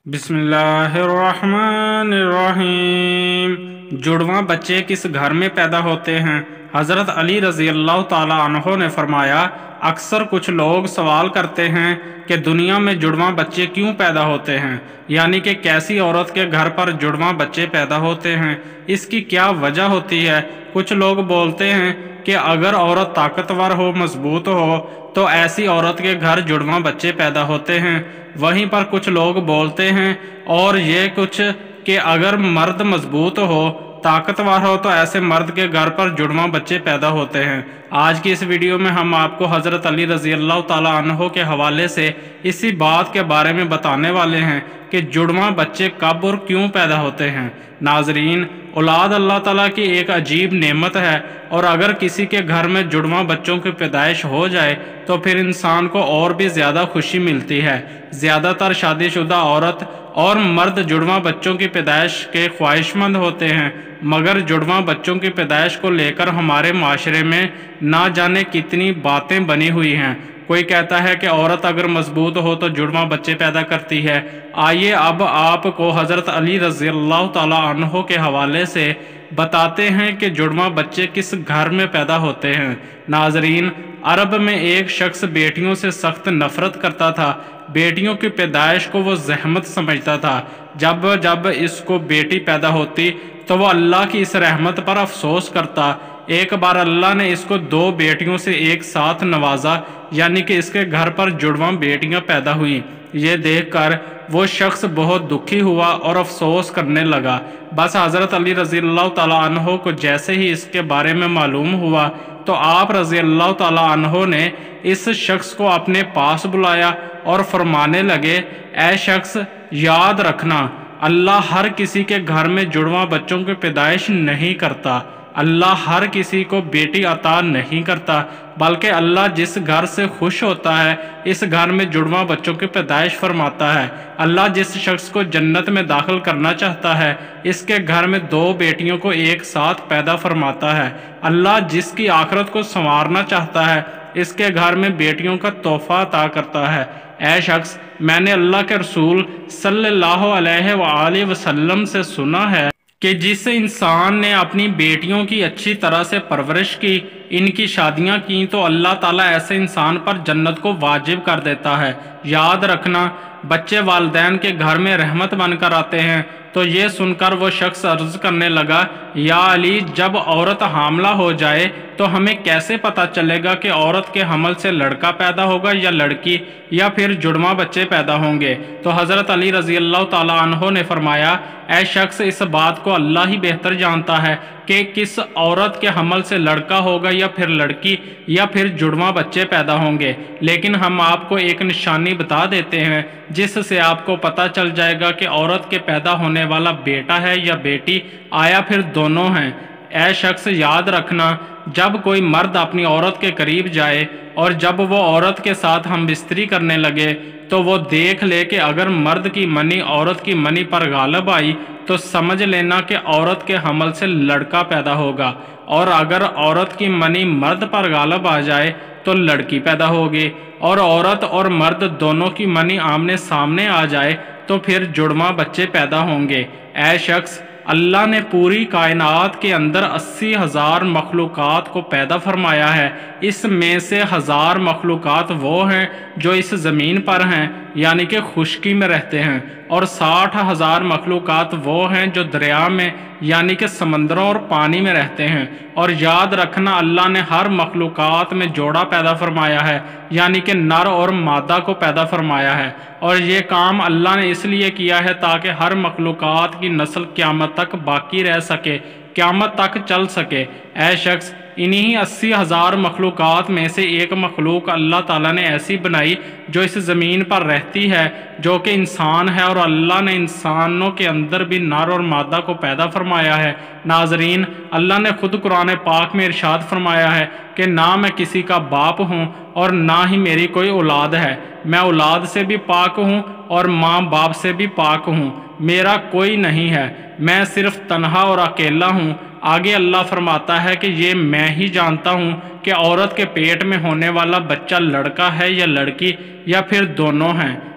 بسم اللہ الرحمن الرحیم۔ جڑواں بچے کس گھر میں پیدا ہوتے ہیں؟ حضرت علی رضی اللہ تعالی عنہ نے فرمایا، اکثر کچھ لوگ سوال کرتے ہیں کہ دنیا میں جڑواں بچے کیوں پیدا ہوتے ہیں، یعنی کہ کیسی عورت کے گھر پر جڑواں بچے پیدا ہوتے ہیں، اس کی کیا وجہ ہوتی ہے؟ کچھ لوگ بولتے ہیں کہ اگر عورت طاقتور ہو، مضبوط ہو تو ایسی عورت کے گھر جڑواں بچے پیدا ہوتے ہیں۔ وہیں پر کچھ لوگ بولتے ہیں اور یہ کچھ کہ اگر مرد مضبوط ہو، طاقتور ہو تو ایسے مرد کے گھر پر جڑواں بچے پیدا ہوتے ہیں۔ آج کی اس ویڈیو میں ہم آپ کو حضرت علی رضی اللہ تعالی عنہ کے حوالے سے اسی بات کے بارے میں بتانے والے ہیں کہ جڑواں بچے کب اور کیوں پیدا ہوتے ہیں۔ ناظرین، اولاد اللہ تعالیٰ کی ایک عجیب نعمت ہے، اور اگر کسی کے گھر میں جڑواں بچوں کی پیدائش ہو جائے تو پھر انسان کو اور بھی زیادہ خوشی ملتی ہے۔ زیادہ تر شادی شدہ عورت اور مرد جڑواں بچوں کی پیدائش کے خواہش مند ہوتے ہیں، مگر جڑواں بچوں کی پیدائش کو لے کر ہمارے معاشرے میں نہ جانے کتنی باتیں بنی ہوئی ہیں۔ کوئی کہتا ہے کہ عورت اگر مضبوط ہو تو جڑواں بچے پیدا کرتی ہے۔ آئیے اب آپ کو حضرت علی رضی اللہ تعالی عنہ کے حوالے سے بتاتے ہیں کہ جڑواں بچے کس گھر میں پیدا ہوتے ہیں۔ ناظرین، عرب میں ایک شخص بیٹیوں سے سخت نفرت کرتا تھا۔ بیٹیوں کی پیدائش کو وہ زحمت سمجھتا تھا۔ جب اس کو بیٹی پیدا ہوتی تو وہ اللہ کی اس رحمت پر افسوس کرتا۔ ایک بار اللہ نے اس کو 2 بیٹیوں سے ایک ساتھ نوازا، یعنی کہ اس کے گھر پر جڑواں بیٹیاں پیدا ہوئیں۔ یہ دیکھ کر وہ شخص بہت دکھی ہوا اور افسوس کرنے لگا۔ بس حضرت علی رضی اللہ تعالیٰ عنہ کو جیسے ہی اس کے بارے میں معلوم ہوا تو آپ رضی اللہ تعالیٰ عنہ نے اس شخص کو اپنے پاس بلایا اور فرمانے لگے، اے شخص، یاد رکھنا، اللہ ہر کسی کے گھر میں جڑواں بچوں کی پیدائش نہیں کرتا۔ اللہ ہر کسی کو بیٹی عطا نہیں کرتا، بلکہ اللہ جس گھر سے خوش ہوتا ہے اس گھر میں جڑواں بچوں کی پیدائش فرماتا ہے۔ اللہ جس شخص کو جنت میں داخل کرنا چاہتا ہے اس کے گھر میں 2 بیٹیوں کو ایک ساتھ پیدا فرماتا ہے۔ اللہ جس کی آخرت کو سنوارنا چاہتا ہے اس کے گھر میں بیٹیوں کا تحفہ عطا کرتا ہے۔ اے شخص، میں نے اللہ کے رسول صلی اللہ علیہ وآلہ وسلم سے سنا ہے کہ جس انسان نے اپنی بیٹیوں کی اچھی طرح سے پرورش کی، ان کی شادیاں کی، تو اللہ تعالیٰ ایسے انسان پر جنت کو واجب کر دیتا ہے۔ یاد رکھنا، بچے والدین کے گھر میں رحمت بن کر آتے ہیں۔ تو یہ سن کر وہ شخص عرض کرنے لگا، یا علی، جب عورت حاملہ ہو جائے تو ہمیں کیسے پتہ چلے گا کہ عورت کے حمل سے لڑکا پیدا ہوگا یا لڑکی، یا پھر جڑواں بچے پیدا ہوں گے؟ تو حضرت علی رضی اللہ تعالیٰ عنہ نے فرمایا، اے شخص، اس بات کو اللہ ہی بہتر جانتا ہے کہ کس عورت کے حمل سے لڑکا ہوگا یا پھر لڑکی، یا پھر جڑواں بچے پیدا ہوں گے، لیکن ہم آپ کو ایک نشانی بتا دیتے ہیں جس سے آپ کو پتہ چل جائے گا کہ عورت کے پیدا ہونے والا بیٹا ہے یا بیٹی، آیا پھر دونوں ہیں۔ اے شخص، یاد رکھنا، جب کوئی مرد اپنی عورت کے قریب جائے اور جب وہ عورت کے ساتھ ہم بستری کرنے لگے تو وہ دیکھ لے کہ اگر مرد کی منی عورت کی منی پر غالب آئی تو سمجھ لینا کہ عورت کے حمل سے لڑکا پیدا ہوگا، اور اگر عورت کی منی مرد پر غالب آ جائے تو لڑکی پیدا ہوگی، اور عورت اور مرد دونوں کی منی آمنے سامنے آ جائے تو پھر جڑواں بچے پیدا ہوں گے۔ اے شخص، اللہ نے پوری کائنات کے اندر 80,000 مخلوقات کو پیدا فرمایا ہے۔ اس میں سے 1000 مخلوقات وہ ہیں جو اس زمین پر ہیں، یعنی کہ خشکی میں رہتے ہیں، اور 60,000 مخلوقات وہ ہیں جو دریا میں یعنی کہ سمندروں اور پانی میں رہتے ہیں۔ اور یاد رکھنا، اللہ نے ہر مخلوقات میں جوڑا پیدا فرمایا ہے، یعنی کہ نر اور مادہ کو پیدا فرمایا ہے، اور یہ کام اللہ نے اس لیے کیا ہے تاکہ ہر مخلوقات کی نسل قیامت تک باقی رہ سکے، قیامت تک چل سکے۔ اے شخص، انہی 80,000 مخلوقات میں سے ایک مخلوق اللہ تعالیٰ نے ایسی بنائی جو اس زمین پر رہتی ہے، جو کہ انسان ہے، اور اللہ نے انسانوں کے اندر بھی نر اور مادہ کو پیدا فرمایا ہے۔ ناظرین، اللہ نے خود قرآن پاک میں ارشاد فرمایا ہے کہ نہ میں کسی کا باپ ہوں اور نہ ہی میری کوئی اولاد ہے، میں اولاد سے بھی پاک ہوں اور ماں باپ سے بھی پاک ہوں، میرا کوئی نہیں ہے، میں صرف تنہا اور اکیلا ہوں۔ آگے اللہ فرماتا ہے کہ یہ میں ہی جانتا ہوں کہ عورت کے پیٹ میں ہونے والا بچہ لڑکا ہے یا لڑکی، یا پھر دونوں ہیں۔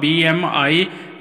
BMI